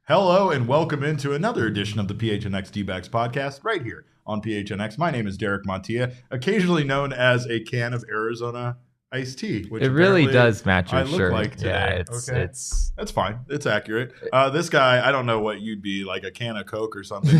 Hello and welcome into another edition of the PHNX D-Backs podcast right here on PHNX. My name is Derek Montilla, occasionally known as a can of Arizona iced tea. Which it really does match your I look shirt. like today. Yeah, it's that's fine. It's accurate. This guy, I don't know what you'd be, like a can of Coke or something.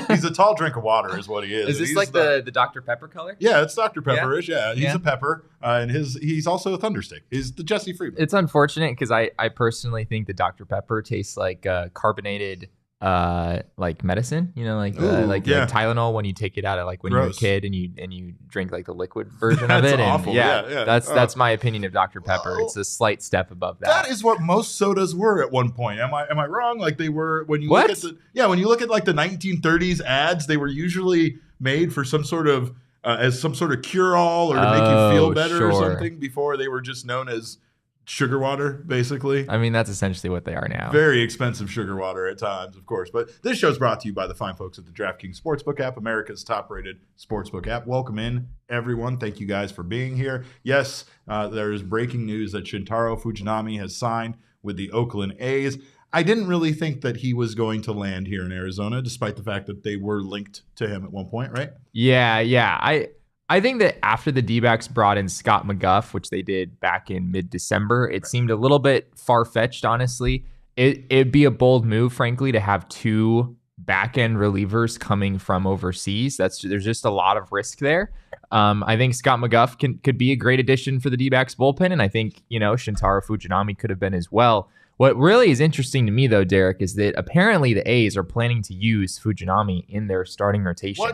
He's a tall drink of water is what he is. Is this like the Dr. Pepper color? Yeah, it's Dr. Pepper-ish. Yeah, he's a pepper. And he's also a Thunderstick. He's the Jesse Friedman. It's unfortunate because I personally think the Dr. Pepper tastes like carbonated like medicine, like Tylenol when you take it out of like when you're a kid and you drink like the liquid version of it. Awful. And that's my opinion of Dr. Pepper. It's a slight step above that. That is what most sodas were at one point. Am I wrong? Like they were when you look at like the 1930s ads, they were usually made for some sort of as some sort of cure-all or to make you feel better or something before they were just known as sugar water, basically. I mean, that's essentially what they are now. Very expensive sugar water at times, of course. But this show's brought to you by the fine folks at the DraftKings Sportsbook app, America's top-rated sportsbook app. Welcome in, everyone. Thank you guys for being here. Yes, there's breaking news that Shintaro Fujinami has signed with the Oakland A's. I didn't really think that he was going to land here in Arizona, despite the fact that they were linked to him at one point, right? Yeah. I think that after the D-backs brought in Scott McGough, which they did back in mid-December, it seemed a little bit far-fetched, honestly. It'd be a bold move, frankly, to have two back-end relievers coming from overseas. There's just a lot of risk there. I think Scott McGough could be a great addition for the D-backs bullpen, and I think, Shintaro Fujinami could have been as well. What really is interesting to me, though, Derek, is that apparently the A's are planning to use Fujinami in their starting rotation,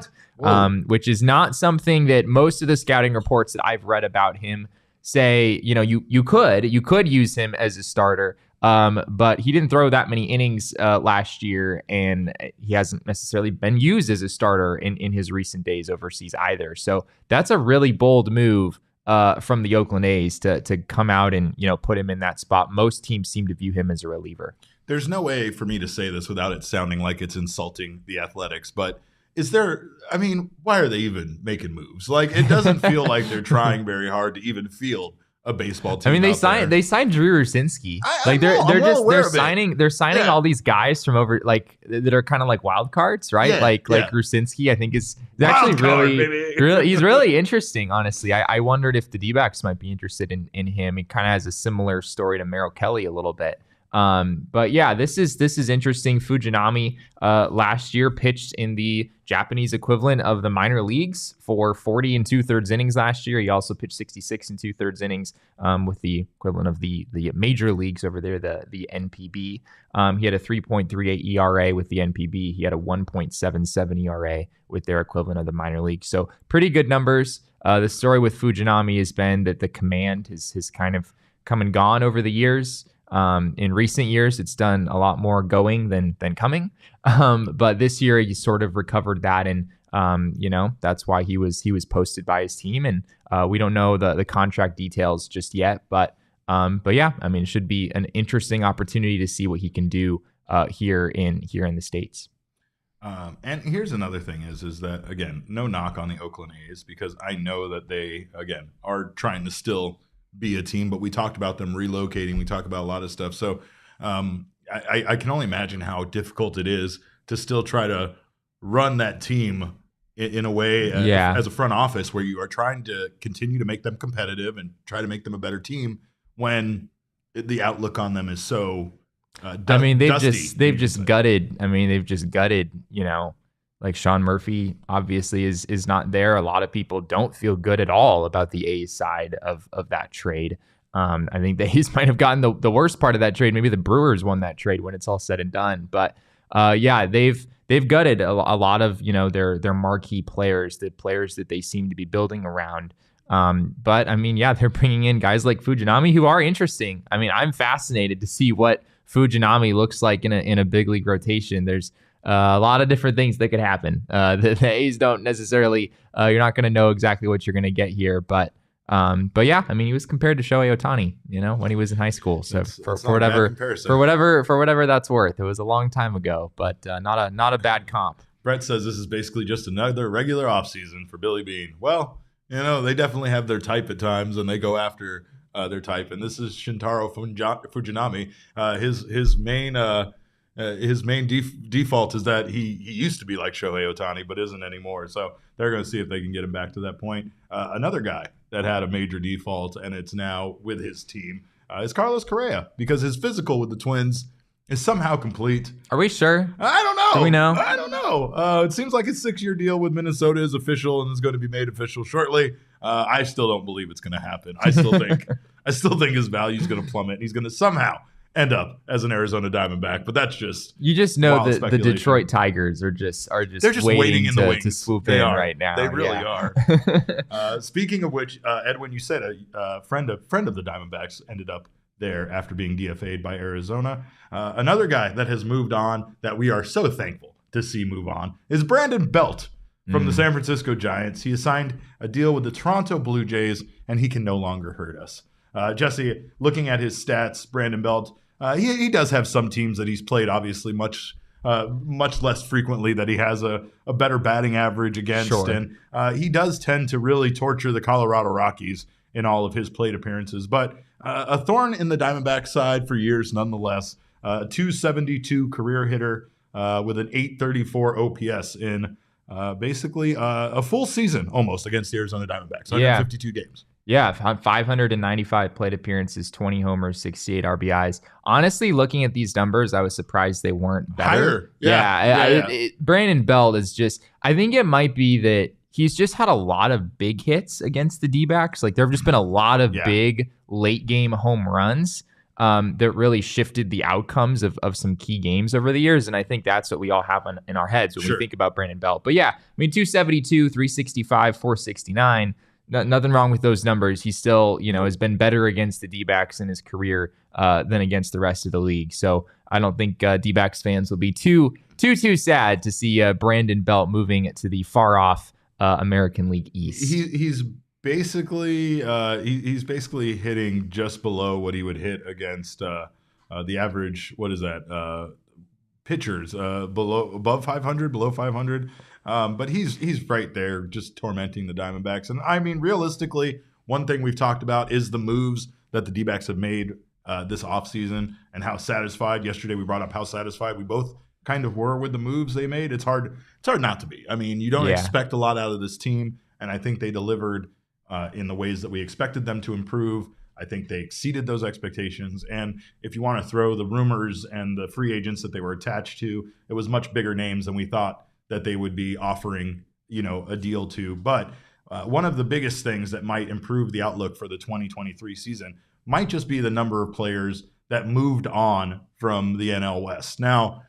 which is not something that most of the scouting reports that I've read about him say. You could use him as a starter, but he didn't throw that many innings last year, and he hasn't necessarily been used as a starter in his recent days overseas either. So that's a really bold move from the Oakland A's to come out and put him in that spot. Most teams seem to view him as a reliever. There's no way for me to say this without it sounding like it's insulting the Athletics, but why are they even making moves? Like, it doesn't feel like they're trying very hard to even field a baseball team. They signed Drew Rucinski. They're signing all these guys from over that are kind of like wild cards, right? Rucinski, I think is actually he's really interesting. Honestly, I wondered if the D-backs might be interested in him. He kind of has a similar story to Merrill Kelly a little bit. But yeah, this is interesting. Fujinami last year pitched in the Japanese equivalent of the minor leagues for 40 and 2/3 innings last year. He also pitched 66 and 2/3 innings with the equivalent of the major leagues over there, the NPB. He had a 3.38 ERA with the NPB. He had a 1.77 ERA with their equivalent of the minor league. So pretty good numbers. The story with Fujinami has been that the command has kind of come and gone over the years. In recent years, it's done a lot more going than coming. But this year, he sort of recovered that, and that's why he was posted by his team. And we don't know the contract details just yet, but yeah, it should be an interesting opportunity to see what he can do here in the States. And here's another thing is that, again, no knock on the Oakland A's, because I know that they, again, are trying to still be a team, but we talked about them relocating. We talked about a lot of stuff. So I can only imagine how difficult it is to still try to run that team in a way as a front office where you are trying to continue to make them competitive and try to make them a better team when the outlook on them is so they've just gutted. They've just gutted, like Sean Murphy obviously is not there. A lot of people don't feel good at all about the A's side of that trade. I think the A's might have gotten the worst part of that trade. Maybe the Brewers won that trade when it's all said and done. But they've gutted a lot of their marquee players, the players that they seem to be building around. But they're bringing in guys like Fujinami who are interesting. I'm fascinated to see what Fujinami looks like in a big league rotation. There's a lot of different things that could happen. The A's don't necessarily, you're not going to know exactly what you're going to get here, but yeah, he was compared to Shohei Ohtani, when he was in high school. So for whatever that's worth, it was a long time ago, but not a bad comp. Brett says this is basically just another regular offseason for Billy Beane. Well, they definitely have their type at times, and they go after their type. And this is Shintaro Fujinami. His main his main default is that he used to be like Shohei Ohtani, but isn't anymore. So they're going to see if they can get him back to that point. Another guy that had a major default, and it's now with his team, is Carlos Correa, because his physical with the Twins is somehow complete. Are we sure? I don't know. Do we know? I don't know. It seems like his 6-year deal with Minnesota is official and is going to be made official shortly. I still don't believe it's going to happen. I still think his value is going to plummet. And he's going to somehow end up as an Arizona Diamondback, but that's just know that the Detroit Tigers are just they're just waiting in the wings to swoop in right now. They really are. Speaking of which, Edwin, you said a friend of the Diamondbacks ended up there after being DFA'd by Arizona. Another guy that has moved on that we are so thankful to see move on is Brandon Belt from the San Francisco Giants. He has signed a deal with the Toronto Blue Jays, and he can no longer hurt us. Jesse, looking at his stats, Brandon Belt, he does have some teams that he's played obviously much less frequently that he has a better batting average against. Sure. And he does tend to really torture the Colorado Rockies in all of his plate appearances. But a thorn in the Diamondbacks side for years nonetheless. 272 career hitter with an 834 OPS in basically a full season almost against the Arizona Diamondbacks. 152 games. Yeah, 595 plate appearances, 20 homers, 68 RBIs. Honestly, looking at these numbers, I was surprised they weren't better. Higher. Brandon Belt is just, I think it might be that he's just had a lot of big hits against the D-backs. Like there have just been a lot of big late game home runs that really shifted the outcomes of some key games over the years. And I think that's what we all have in our heads when we think about Brandon Belt. But yeah, I mean, 272, 365, 469. Nothing wrong with those numbers. He still, has been better against the D-backs in his career than against the rest of the league. So I don't think D-backs fans will be too sad to see Brandon Belt moving to the far off American League East. He's basically hitting just below what he would hit against the average. What is that? Pitchers above 500, below 500. But he's right there just tormenting the Diamondbacks. And I mean, realistically, one thing we've talked about is the moves that the D-backs have made this offseason and how satisfied. Yesterday we brought up how satisfied we both kind of were with the moves they made. It's hard not to be. I mean, you don't expect a lot out of this team, and I think they delivered in the ways that we expected them to improve. I think they exceeded those expectations. And if you want to throw the rumors and the free agents that they were attached to, it was much bigger names than we thought that they would be offering, a deal to. But one of the biggest things that might improve the outlook for the 2023 season might just be the number of players that moved on from the NL West. Now,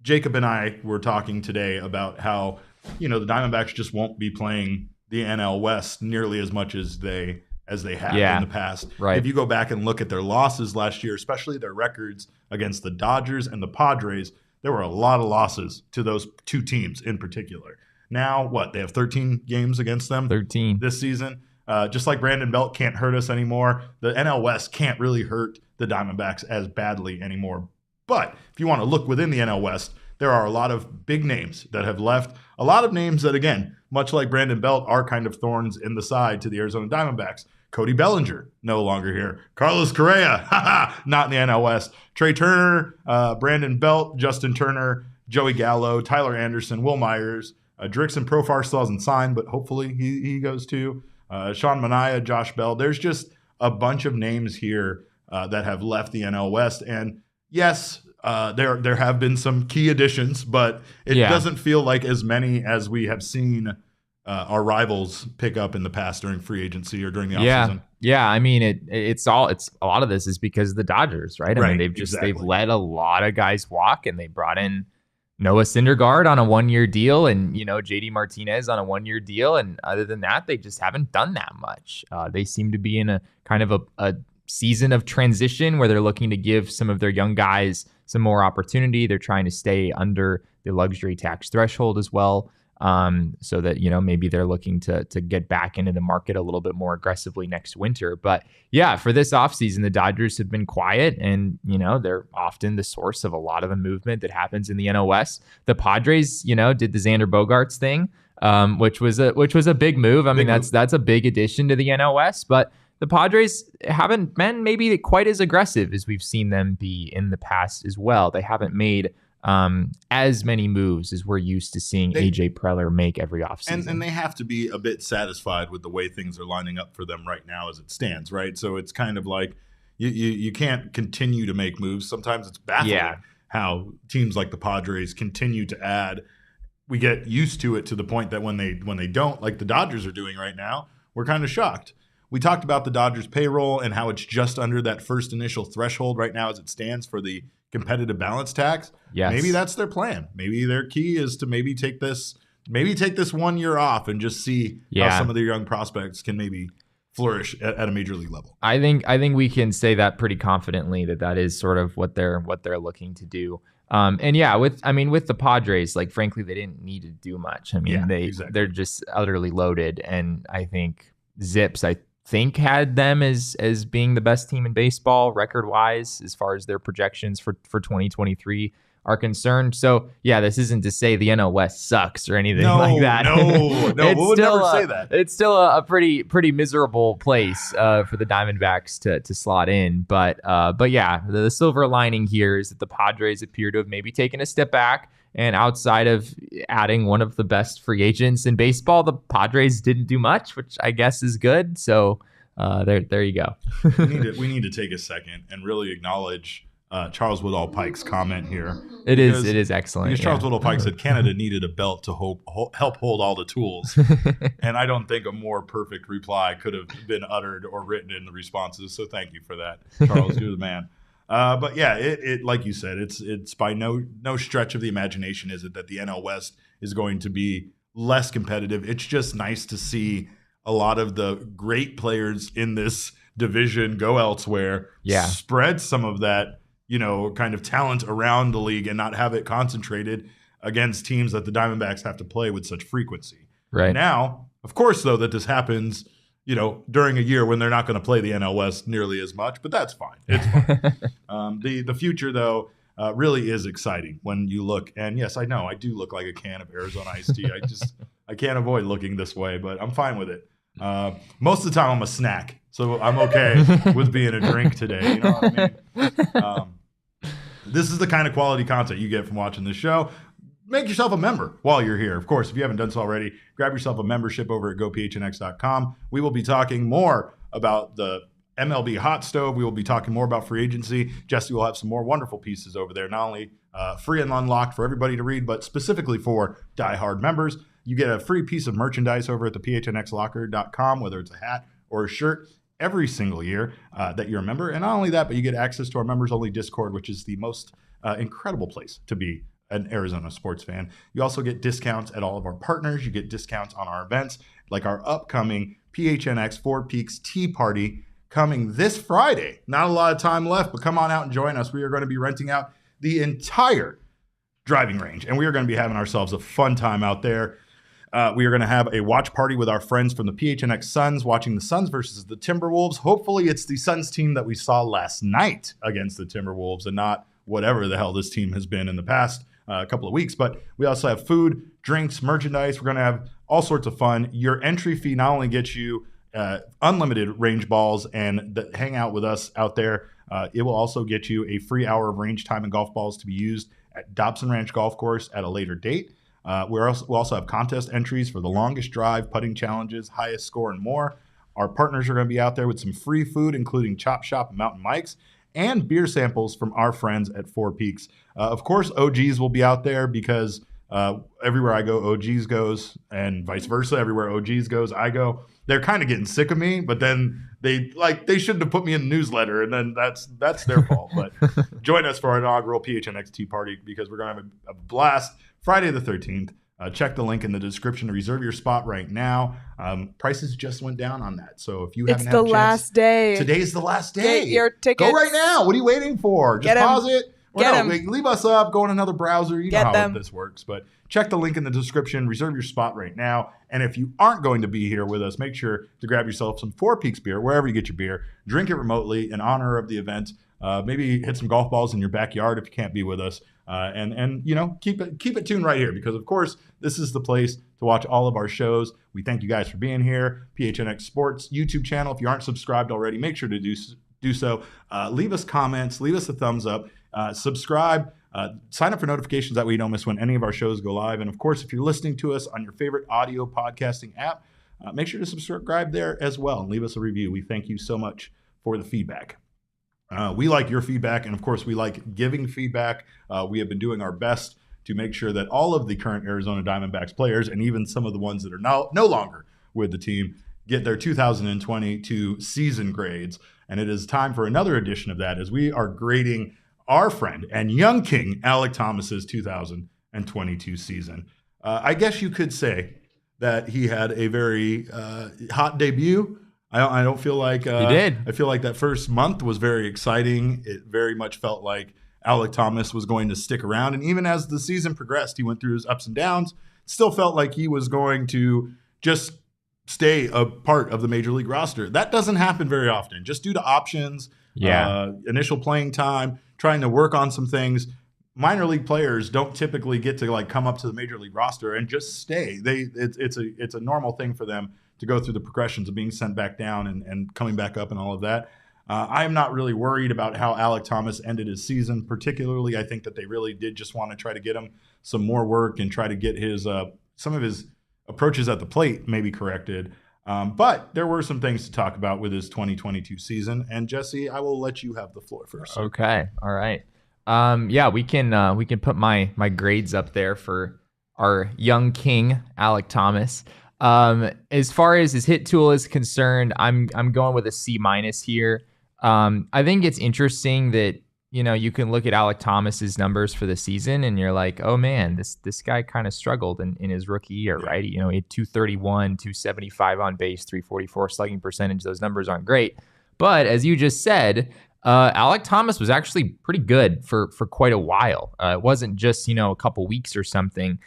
Jacob and I were talking today about how, the Diamondbacks just won't be playing the NL West nearly as much as they have in the past. Right. If you go back and look at their losses last year, especially their records against the Dodgers and the Padres, there were a lot of losses to those two teams in particular. Now, they have 13 games against them 13 this season. Just like Brandon Belt can't hurt us anymore, the NL West can't really hurt the Diamondbacks as badly anymore. But if you want to look within the NL West, there are a lot of big names that have left. A lot of names that, again, much like Brandon Belt, are kind of thorns in the side to the Arizona Diamondbacks. Cody Bellinger, no longer here. Carlos Correa, not in the NL West. Trey Turner, Brandon Belt, Justin Turner, Joey Gallo, Tyler Anderson, Will Myers. Drickson Profar still hasn't signed, but hopefully he goes too. Sean Manaea, Josh Bell. There's just a bunch of names here that have left the NL West. And yes, there have been some key additions, but it doesn't feel like as many as we have seen our rivals pick up in the past during free agency or during the offseason. Yeah. I mean, it's a lot of this is because of the Dodgers, right? I mean, they've let a lot of guys walk, and they brought in Noah Syndergaard on a 1-year deal, and JD Martinez on a 1-year deal, and other than that, they just haven't done that much. They seem to be in a kind of a season of transition where they're looking to give some of their young guys some more opportunity. They're trying to stay under the luxury tax threshold as well. So that, maybe they're looking to get back into the market a little bit more aggressively next winter. But yeah, for this offseason, the Dodgers have been quiet, and, they're often the source of a lot of the movement that happens in the NL West. The Padres, did the Xander Bogaerts thing, which was a big move. I mean, that's a big addition to the NL West, but the Padres haven't been maybe quite as aggressive as we've seen them be in the past as well. They haven't made as many moves as we're used to seeing AJ Preller make every offseason. And they have to be a bit satisfied with the way things are lining up for them right now as it stands, right? So it's kind of like you can't continue to make moves. Sometimes it's baffling how teams like the Padres continue to add. We get used to it to the point that when they don't, like the Dodgers are doing right now, we're kind of shocked. We talked about the Dodgers payroll and how it's just under that first initial threshold right now as it stands for the competitive balance tax. Yes. Maybe that's their plan. Maybe their key is to maybe take this 1 year off and just see how some of their young prospects can maybe flourish at a major league level. I think we can say that pretty confidently that is sort of what they're looking to do. And yeah, with the Padres, like frankly, they didn't need to do much. I mean, they're just utterly loaded, and I think Zips, I think, had them as being the best team in baseball record wise as far as their projections for 2023 are concerned. So yeah, this isn't to say the NL West sucks or anything like that. No, we would never say that. It's still a pretty miserable place for the Diamondbacks to slot in. But yeah, the silver lining here is that the Padres appear to have maybe taken a step back. And outside of adding one of the best free agents in baseball, the Padres didn't do much, which I guess is good. So there you go. we need to take a second and really acknowledge Charles Woodall Pike's comment here. It is excellent. Because Charles Woodall Pike said Canada needed a belt to help hold all the tools. And I don't think a more perfect reply could have been uttered or written in the responses. So thank you for that, Charles. You're the man. But yeah, it like you said, it's by no stretch of the imagination is it that the NL West is going to be less competitive. It's just nice to see a lot of the great players in this division go elsewhere, spread some of that, kind of talent around the league and not have it concentrated against teams that the Diamondbacks have to play with such frequency. Right. Now, of course, though, that this happens during a year when they're not going to play the NL West nearly as much, but that's fine. It's fine. The future, though, really is exciting when you look. And yes, I know I do look like a can of Arizona iced tea. I can't avoid looking this way, but I'm fine with it. Most of the time, I'm a snack, so I'm okay with being a drink today. You know what I mean? This is the kind of quality content you get from watching this show. Make yourself a member while you're here. Of course, if you haven't done so already, grab yourself a membership over at gophnx.com. We will be talking more about the MLB Hot Stove. We will be talking more about free agency. Jesse will have some more wonderful pieces over there, not only free and unlocked for everybody to read, but specifically for diehard members. You get a free piece of merchandise over at the phnxlocker.com, whether it's a hat or a shirt, every single year that you're a member. And not only that, but you get access to our members-only Discord, which is the most incredible place to be an Arizona sports fan. You also get discounts at all of our partners. You get discounts on our events, like our upcoming PHNX Four Peaks Tee Party coming this Friday. Not a lot of time left, but come on out and join us. We are going to be renting out the entire driving range, and we are going to be having ourselves a fun time out there. We are going to have a watch party with our friends from the PHNX Suns, watching the Suns versus the Timberwolves. Hopefully it's the Suns team that we saw last night against the Timberwolves and not whatever the hell this team has been in the past couple of weeks. But we also have food, drinks, merchandise. We're going to have all sorts of fun. Your entry fee not only gets you unlimited range balls and hang out with us out there, it will also get you a free hour of range time and golf balls to be used at Dobson Ranch Golf Course at a later date. We'll also have contest entries for the longest drive, putting challenges, highest score, and more. Our partners are going to be out there with some free food, including Chop Shop and Mountain Mike's, and beer samples from our friends at Four Peaks. Of course, OGs will be out there because everywhere I go, OGs goes, and vice versa. Everywhere OGs goes, I go. They're kind of getting sick of me, but then they shouldn't have put me in the newsletter, and then that's their fault. But join us for our inaugural PHNX Tee Party because we're going to have a blast Friday the 13th. Check the link in the description to reserve your spot right now. Prices just went down on that. So if you haven't had a chance. It's the last day. Today's the last day. Get your tickets. Go right now. What are you waiting for? Just pause it. Or leave us up. Go in another browser. You know how this works. But check the link in the description. Reserve your spot right now. And if you aren't going to be here with us, make sure to grab yourself some Four Peaks beer, wherever you get your beer. Drink it remotely in honor of the event. Maybe hit some golf balls in your backyard if you can't be with us. And keep it tuned right here because, of course, this is the place to watch all of our shows. We thank you guys for being here. PHNX Sports YouTube channel. If you aren't subscribed already, make sure to do so. Leave us comments. Leave us a thumbs up. Subscribe. Sign up for notifications. That way you don't miss when any of our shows go live. And, of course, if you're listening to us on your favorite audio podcasting app, make sure to subscribe there as well and leave us a review. We thank you so much for the feedback. We like your feedback, and of course, we like giving feedback. We have been doing our best to make sure that all of the current Arizona Diamondbacks players, and even some of the ones that are no longer with the team, get their 2022 season grades. And it is time for another edition of that, as we are grading our friend and young king Alek Thomas's 2022 season. I guess you could say that he had a very hot debut. I don't feel like he did. I feel like that first month was very exciting. It very much felt like Alek Thomas was going to stick around. And even as the season progressed, he went through his ups and downs. It still felt like he was going to just stay a part of the major league roster. That doesn't happen very often, just due to options, initial playing time, trying to work on some things. Minor league players don't typically get to like come up to the major league roster and just stay. It's a normal thing for them to go through the progressions of being sent back down and coming back up and all of that. I am not really worried about how Alek Thomas ended his season. Particularly, I think that they really did just want to try to get him some more work and try to get his some of his approaches at the plate maybe corrected. But there were some things to talk about with his 2022 season. And Jesse, I will let you have the floor first. Okay. All right. We can put my grades up there for our young king, Alek Thomas. As far as his hit tool is concerned, I'm going with a C- here. I think it's interesting that, you can look at Alek Thomas's numbers for the season and you're like, oh man, this guy kind of struggled in his rookie year, right? He had 231, 275 on base, 344 slugging percentage. Those numbers aren't great. But as you just said, Alek Thomas was actually pretty good for quite a while. It wasn't just, a couple weeks or something.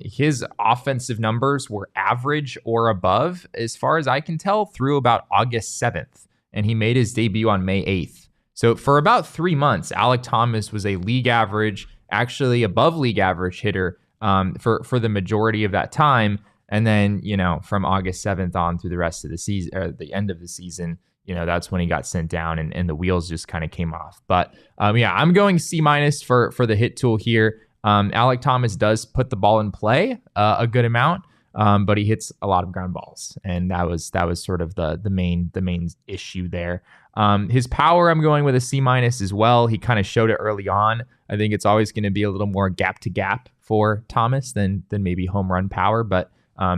His offensive numbers were average or above, as far as I can tell, through about August 7th. And he made his debut on May 8th. So for about 3 months, Alek Thomas was a league average, actually above league average hitter for the majority of that time. And then, from August 7th on through the rest of the season, or the end of the season, that's when he got sent down and the wheels just kind of came off. But I'm going C- for the hit tool here. Alek Thomas does put the ball in play a good amount, but he hits a lot of ground balls, and that was sort of the main issue there. His power, I'm going with a C- as well. He kind of showed it early on. I think it's always going to be a little more gap to gap for Thomas than maybe home run power, but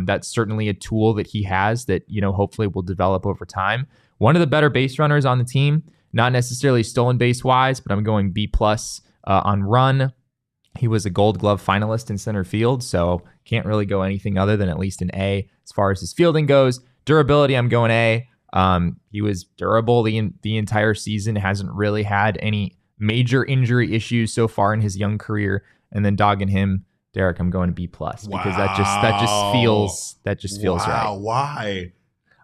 that's certainly a tool that he has that hopefully will develop over time. One of the better base runners on the team, not necessarily stolen base wise, but I'm going B+ on run. He was a Gold Glove finalist in center field, so can't really go anything other than at least an A as far as his fielding goes. Durability, I'm going A. He was durable the entire season, hasn't really had any major injury issues so far in his young career. And then dogging him, Derek, I'm going to B+ because that just feels right. Why?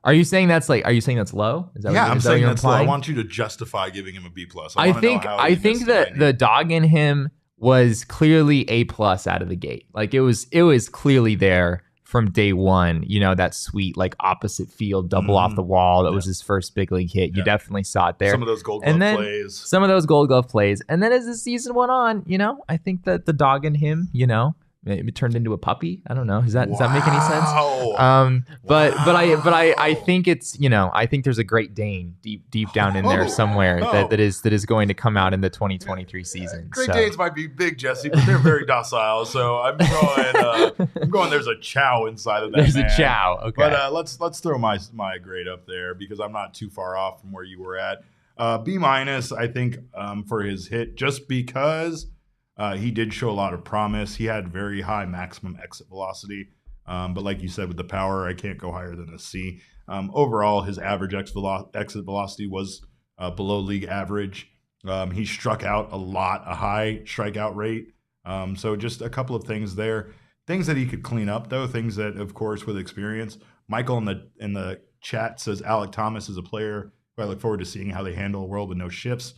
Are you saying that's low? Is that I'm saying that's low. I implying? Want you to justify giving him a B+. I think that the dog in him was clearly A+ out of the gate. Like it was clearly there from day one. That sweet opposite field double off the wall that was his first big league hit. You definitely saw it there. Some of those Gold Glove plays. And then as the season went on, I think that the dog in him, it turned into a puppy. I don't know. Does that make any sense? But I think it's I think there's a Great Dane deep down in there somewhere that is going to come out in the 2023 season. Great Danes might be big, Jesse, but they're very docile. So I'm going. There's a chow inside of that. There's a chow. Okay. But let's throw my grade up there because I'm not too far off from where you were at. B-, I think, for his hit, just because. He did show a lot of promise. He had very high maximum exit velocity. But like you said, with the power, I can't go higher than a C. Overall, his average exit velocity was below league average. He struck out a high strikeout rate. So just a couple of things there. Things that he could clean up, though. Things that, of course, with experience. Michael in the chat says Alek Thomas is a player who I look forward to seeing how they handle a world with no shifts.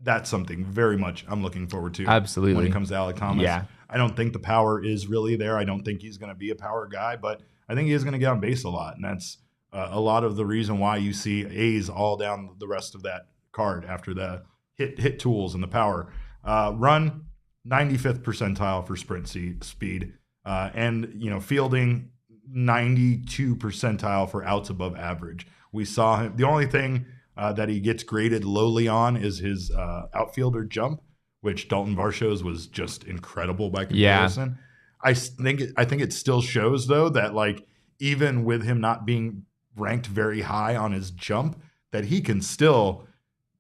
That's something very much I'm looking forward to. Absolutely. When it comes to Alek Thomas. Yeah. I don't think the power is really there. I don't think he's going to be a power guy, but I think he is going to get on base a lot. And that's a lot of the reason why you see A's all down the rest of that card after the hit tools and the power. Run 95th percentile for sprint speed, and fielding 92 percentile for outs above average. We saw him. The only thing that he gets graded lowly on is his outfielder jump, which Dalton Varsho's was just incredible by comparison. Yeah. I think it still shows though that like even with him not being ranked very high on his jump, that he can still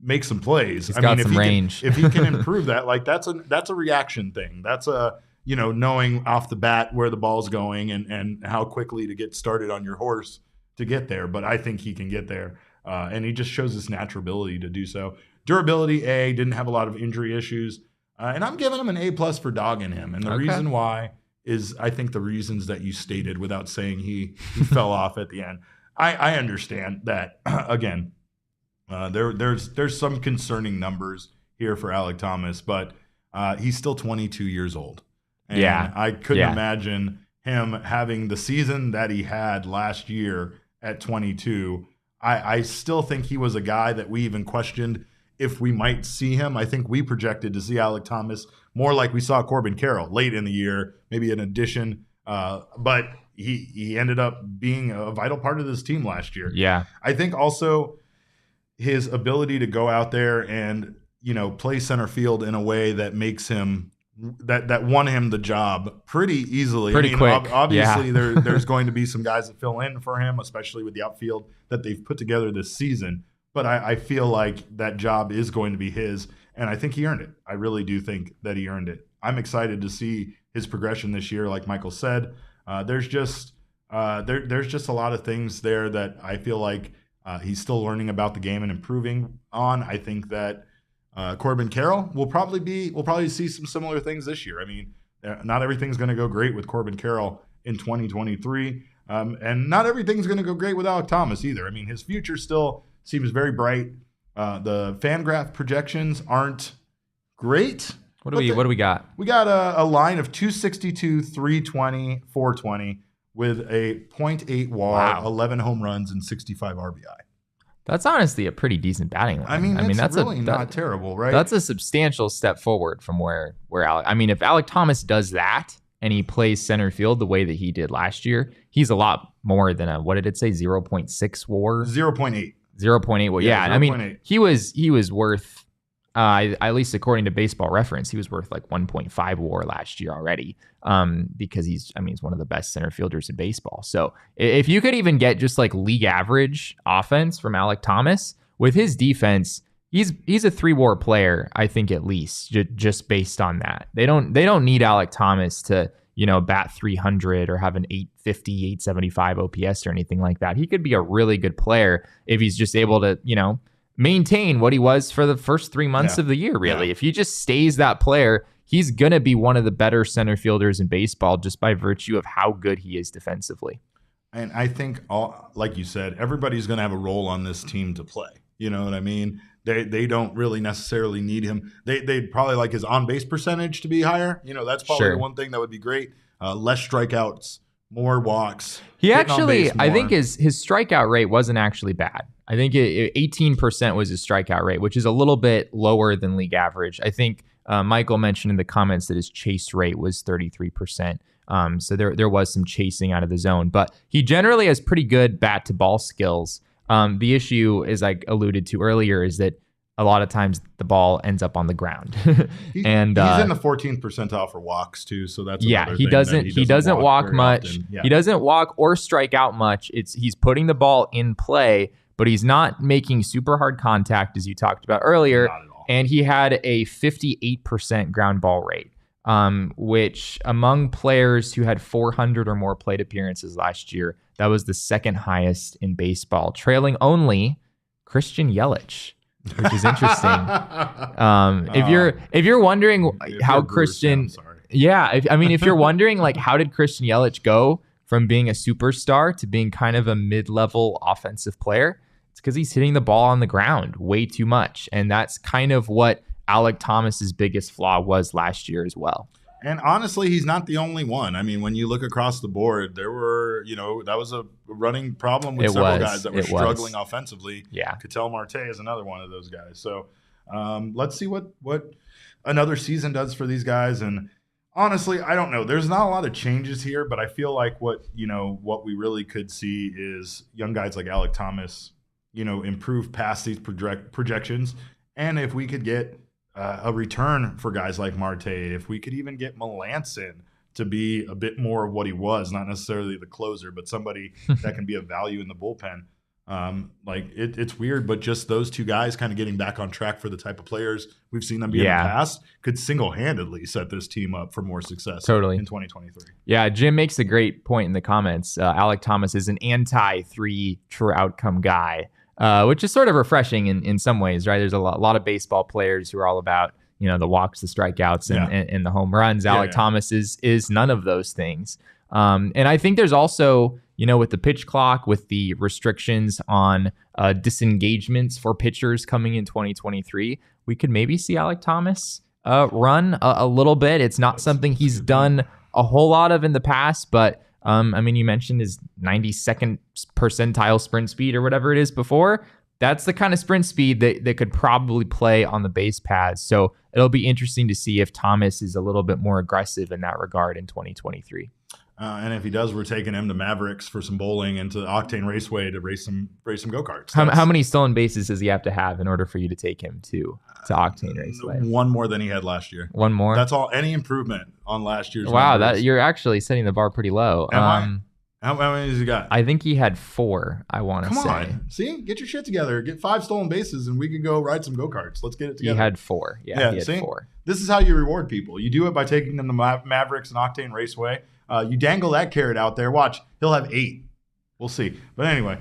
make some plays. He's got some range. If he can improve that, like that's a reaction thing. That's a knowing off the bat where the ball's going and how quickly to get started on your horse to get there. But I think he can get there. And he just shows this natural ability to do so. Durability, A, didn't have a lot of injury issues. And I'm giving him an A+ for dogging him. And the reason why is I think the reasons that you stated without saying he fell off at the end. I understand that, again, there's some concerning numbers here for Alek Thomas, but he's still 22 years old. And I couldn't imagine him having the season that he had last year at 22. I still think he was a guy that we even questioned if we might see him. I think we projected to see Alek Thomas more like we saw Corbin Carroll late in the year, maybe an addition. But he ended up being a vital part of this team last year. Yeah. I think also his ability to go out there and, play center field in a way that makes him that won him the job pretty easily. Pretty quick. Obviously, there's going to be some guys that fill in for him, especially with the outfield that they've put together this season. But I feel like that job is going to be his, and I think he earned it. I really do think that he earned it. I'm excited to see his progression this year. Like Michael said, there's just a lot of things there that I feel like he's still learning about the game and improving on. I think that Corbin Carroll will probably see some similar things this year. I mean, not everything's going to go great with Corbin Carroll in 2023, and not everything's going to go great with Alek Thomas either. I mean, his future still seems very bright. The FanGraph projections aren't great. What do we got? We got a line of 262, 320, 420 with a .8 WAR, 11 home runs, and 65 RBI. That's honestly a pretty decent batting line. I mean, that's really not terrible, right? That's a substantial step forward from where Alek. I mean, if Alek Thomas does that and he plays center field the way that he did last year, he's a lot more than what did it say? 0.6 WAR? 0.8. 0.8. Well, yeah. 0.8. I mean, he was worth, at least according to Baseball Reference, he was worth like 1.5 WAR last year already. Because he's one of the best center fielders in baseball. So if you could even get just like league average offense from Alek Thomas with his defense, he's a 3 WAR player, I think, at least just based on that. They don't need Alek Thomas to, bat 300 or have an 850, 875 OPS or anything like that. He could be a really good player if he's just able to, maintain what he was for the first 3 months of the year, really. If he just stays that player, he's going to be one of the better center fielders in baseball just by virtue of how good he is defensively. And I think, like you said, everybody's going to have a role on this team to play. You know what I mean? They don't really necessarily need him. They'd probably like his on-base percentage to be higher. That's probably the one thing that would be great. Less strikeouts, more walks. He actually, I think his strikeout rate wasn't actually bad. I think 18% was his strikeout rate, which is a little bit lower than league average. I think Michael mentioned in the comments that his chase rate was 33%. So there was some chasing out of the zone, but he generally has pretty good bat to ball skills. The issue, as I alluded to earlier, is that a lot of times the ball ends up on the ground. And he's in the 14th percentile for walks too. So that's he doesn't walk much. Yeah. He doesn't walk or strike out much. He's putting the ball in play, but he's not making super hard contact, as you talked about earlier. Not at all. And he had a 58% ground ball rate, which among players who had 400 or more plate appearances last year, that was the second highest in baseball, trailing only Christian Yelich, which is interesting. If you're wondering how Christian, if you're wondering like how did Christian Yelich go from being a superstar to being kind of a mid-level offensive player, it's because he's hitting the ball on the ground way too much. And that's kind of what Alek Thomas's biggest flaw was last year as well. And honestly, he's not the only one. I mean, when you look across the board, there were, that was a running problem with several guys that were struggling offensively. Yeah. Ketel Marte is another one of those guys. So Let's see what another season does for these guys. And honestly, I don't know. There's not a lot of changes here, but I feel like what we really could see is young guys like Alek Thomas, improve past these projections. And if we could get a return for guys like Marte, if we could even get Melanson to be a bit more of what he was, not necessarily the closer, but somebody that can be of value in the bullpen. It's weird, but just those two guys kind of getting back on track for the type of players we've seen them be in the past could single-handedly set this team up for more success in 2023. Yeah, Jim makes a great point in the comments. Alek Thomas is an anti-3 true outcome guy, which is sort of refreshing in some ways, right? There's a lot of baseball players who are all about the walks, the strikeouts, and the home runs. Alek Thomas is none of those things. And I think there's also, with the pitch clock, with the restrictions on disengagements for pitchers coming in 2023, we could maybe see Alek Thomas run a little bit. It's not something he's done a whole lot of in the past, but you mentioned his 92nd percentile sprint speed or whatever it is before. That's the kind of sprint speed that could probably play on the base paths. So it'll be interesting to see if Thomas is a little bit more aggressive in that regard in 2023. And if he does, we're taking him to Mavericks for some bowling and to Octane Raceway to race some go-karts. How many stolen bases does he have to have in order for you to take him to Octane Raceway? One more than he had last year. One more? That's all. Any improvement on last year's Wow, numbers. you're actually setting the bar pretty low. How many has he got? I think he had 4, I want to say. Come on. See? Get your shit together. Get 5 stolen bases and we can go ride some go-karts. Let's get it together. He had 4. Yeah, he had 4. This is how you reward people. You do it by taking them to Mavericks and Octane Raceway. You dangle that carrot out there. Watch, he'll have 8. We'll see. But anyway,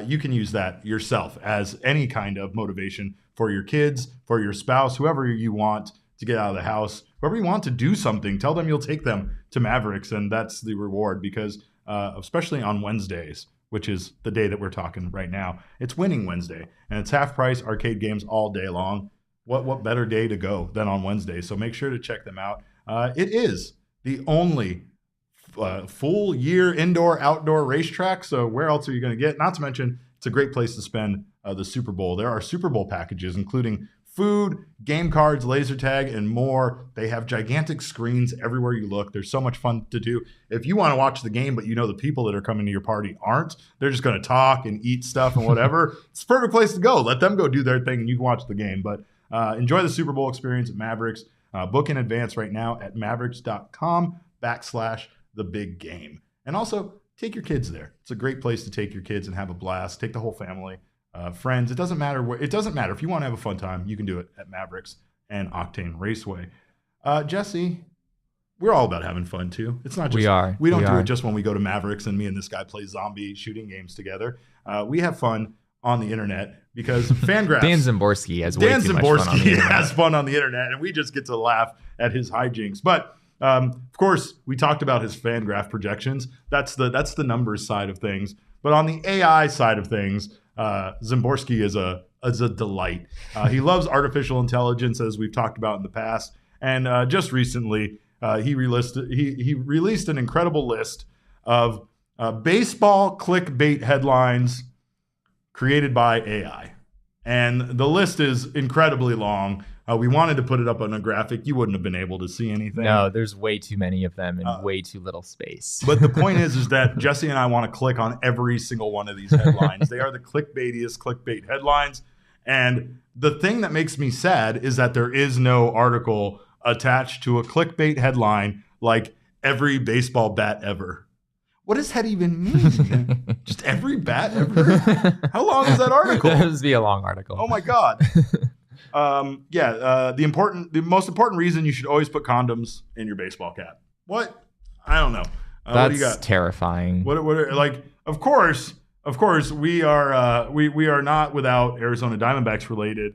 you can use that yourself as any kind of motivation for your kids, for your spouse, whoever you want to get out of the house, whoever you want to do something. Tell them you'll take them to Mavericks, and that's the reward because especially on Wednesdays, which is the day that we're talking right now, it's Winning Wednesday, and it's half price arcade games all day long. What better day to go than on Wednesday? So make sure to check them out. It is the only full year indoor-outdoor racetrack. So where else are you going to get? Not to mention, it's a great place to spend the Super Bowl. There are Super Bowl packages, including food, game cards, laser tag, and more. They have gigantic screens everywhere you look. There's so much fun to do. If you want to watch the game, but the people that are coming to your party aren't, they're just going to talk and eat stuff and whatever. It's a perfect place to go. Let them go do their thing and you can watch the game. But enjoy the Super Bowl experience at Mavericks. Book in advance right now at mavericks.com/thebig-game. And also, take your kids there. It's a great place to take your kids and have a blast. Take the whole family, friends. It doesn't matter where. It doesn't matter. If you want to have a fun time, you can do it at Mavericks and Octane Raceway. Jesse, we're all about having fun too. It's not just we don't do it just when we go to Mavericks and me and this guy play zombie shooting games together. We have fun on the internet because Fangraphs. Dan Symborski has way too much fun on the internet. Has fun on the internet, and we just get to laugh at his hijinks. But of course, we talked about his Fangraph projections. That's the numbers side of things. But on the AI side of things, Symborski is a delight. He loves artificial intelligence, as we've talked about in the past. And just recently, he released an incredible list of baseball clickbait headlines created by AI. And the list is incredibly long. We wanted to put it up on a graphic. You wouldn't have been able to see anything. No, there's way too many of them in way too little space. But the point is that Jesse and I want to click on every single one of these headlines. They are the clickbaitiest clickbait headlines. And the thing that makes me sad is that there is no article attached to a clickbait headline like every baseball bat ever. What does that even mean? Just every bat ever? How long is that article? That would be a long article. Oh my God. The most important reason you should always put condoms in your baseball cap. What? I don't know. That's what do you got? Terrifying. Of course, we are not without Arizona Diamondbacks related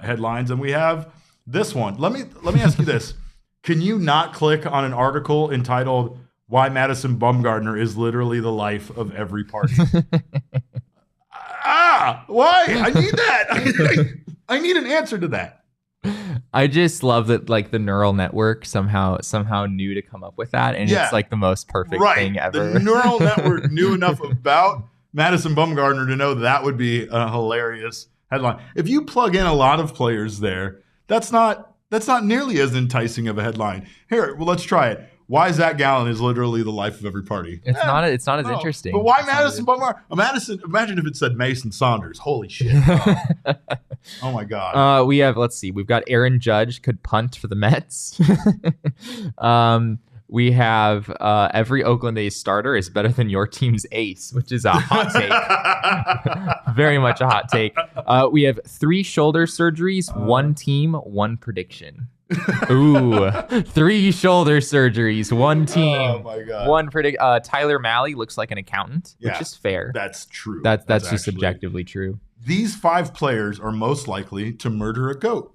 headlines, and we have this one. Let me ask you this: can you not click on an article entitled "Why Madison Bumgarner is literally the life of every party"? Why? I need that. I need an answer to that. I just love that the neural network somehow knew to come up with that, and it's the most perfect thing ever. The neural network knew enough about Madison Bumgarner to know that would be a hilarious headline. If you plug in a lot of players there, that's not nearly as enticing of a headline. Here, well, let's try it. Why Zach Gallen is literally the life of every party. It's not as interesting. But why Madison Bumgarner? Madison. Imagine if it said Mason Saunders. Holy shit! Oh my god. We've got Aaron Judge could punt for the Mets. We have every Oakland A starter is better than your team's ace, which is a hot take. Very much a hot take. We have 3 shoulder surgeries, 1 team, 1 prediction. Ooh, 3 shoulder surgeries, 1 team. Oh my god. 1 predict. Tyler Malley looks like an accountant, which is fair. That's true. That's just objectively true. These 5 players are most likely to murder a goat.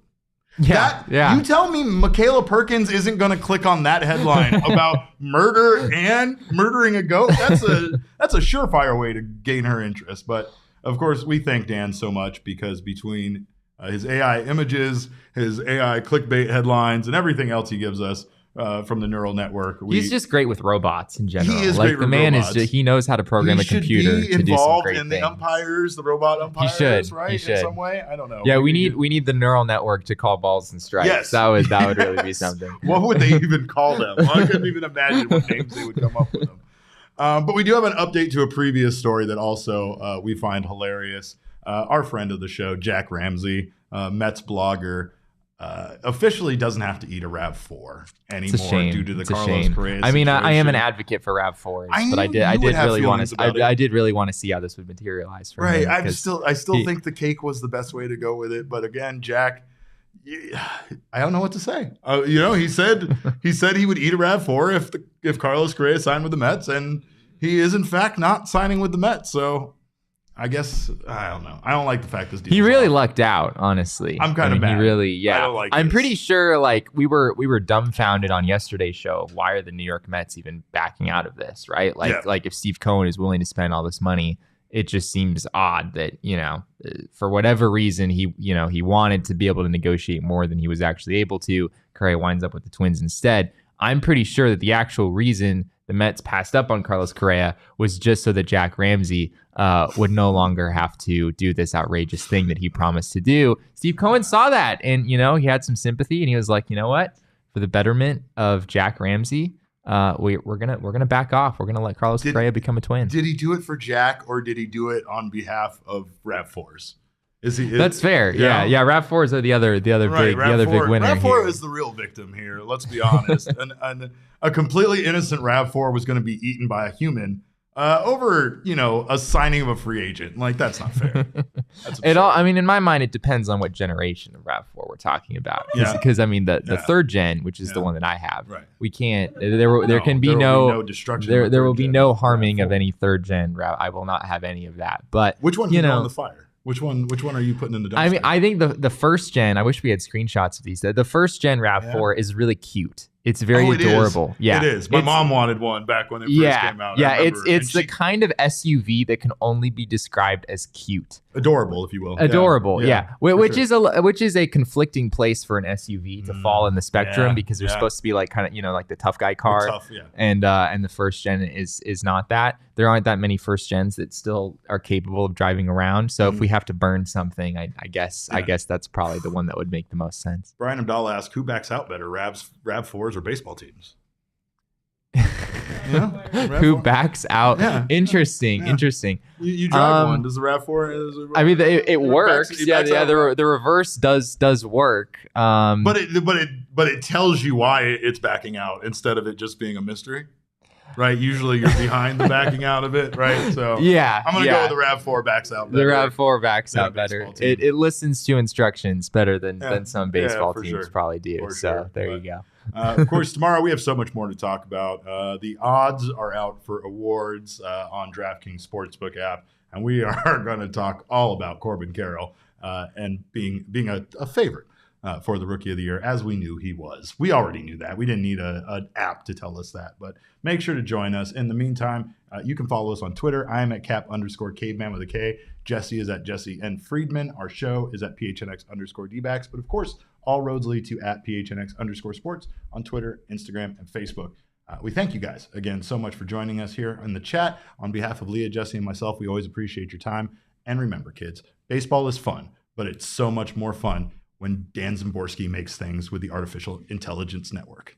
Yeah. You tell me Michaela Perkins isn't going to click on that headline about murder and murdering a goat. That's a surefire way to gain her interest. But of course, we thank Dan so much because between his AI images, his AI clickbait headlines, and everything else he gives us from the neural network. He's just great with robots in general. He is great with robots. He knows how to program a computer to do some great things. The umpires, the robot umpires, he should. In some way? I don't know. Yeah, we need the neural network to call balls and strikes. Yes. That would really be something. What would they even call them? Well, I couldn't even imagine what names they would come up with them. But we do have an update to a previous story that also we find hilarious. Our friend of the show, Jack Ramsey, Mets blogger, officially doesn't have to eat a RAV4 anymore due to the Carlos Correa situation. I mean, I am an advocate for RAV4s, but I did really want to see how this would materialize for him. I still think the cake was the best way to go with it. But again, Jack, I don't know what to say. He said he would eat a RAV4 if Carlos Correa signed with the Mets, and he is in fact not signing with the Mets. So I guess I don't know. I don't like the fact this deal. He really lucked out, honestly. I'm kind of mad. He really, yeah. I don't like I'm this. pretty sure, like we were dumbfounded on yesterday's show. Why are the New York Mets even backing out of this, right? Like if Steve Cohen is willing to spend all this money, it just seems odd that for whatever reason he wanted to be able to negotiate more than he was actually able to. Correa winds up with the Twins instead. I'm pretty sure that the actual reason the Mets passed up on Carlos Correa was just so that Jack Ramsey would no longer have to do this outrageous thing that he promised to do. Steve Cohen saw that, and he had some sympathy, and he was like, you know what, for the betterment of Jack Ramsey, we're gonna back off. We're gonna let Carlos Correa become a Twin. Did he do it for Jack, or did he do it on behalf of RAV4s? That's fair. Yeah. RAV4s are the other big winner. RAV4 is the real victim here. Let's be honest. and a completely innocent RAV4 was going to be eaten by a human over a signing of a free agent. Like, that's not fair. That's in my mind, it depends on what generation of RAV4 we're talking about. Because the third gen, which is the one that I have, we can't. There can be no destruction. There will be no harming of any third gen RAV. I will not have any of that. But which one can go on the fire? Which one are you putting in the dumpster? I think the first gen, I wish we had screenshots of these. The first gen RAV4 is really cute. It's very adorable. Yeah, it is. My mom wanted one back when it first came out. Yeah, it's the kind of SUV that can only be described as cute. Adorable, if you will. Adorable, yeah. Which is a conflicting place for an SUV to fall in the spectrum because they're supposed to be like kind of like the tough guy car. And the first gen is not that. There aren't that many first gens that still are capable of driving around. So if we have to burn something, I guess that's probably the one that would make the most sense. Brian Abdallah asked, who backs out better, RAV4s or baseball teams? Who backs out? Interesting. You drive one. Does the RAV4? I mean, it works. The reverse does work. But it tells you why it's backing out instead of it just being a mystery. Right, usually you're behind the backing out of it, right? So I'm gonna go with the RAV4 backs out better. The RAV4 backs out better. It listens to instructions better than some baseball teams probably do. There you go. Of course, tomorrow we have so much more to talk about. The odds are out for awards on DraftKings Sportsbook app, and we are going to talk all about Corbin Carroll and being a favorite. For the Rookie of the Year, as we knew he was. We already knew that. We didn't need an app to tell us that. But make sure to join us. In the meantime, you can follow us on Twitter. I am at Cap_Caveman with a K. Jesse is at Jesse N. Friedman. Our show is at PHNX_DBacks. But of course, all roads lead to at PHNX_sports on Twitter, Instagram, and Facebook. We thank you guys again so much for joining us here in the chat. On behalf of Leah, Jesse, and myself, we always appreciate your time. And remember, kids, baseball is fun, but it's so much more fun when Dan Symborski makes things with the Artificial Intelligence Network.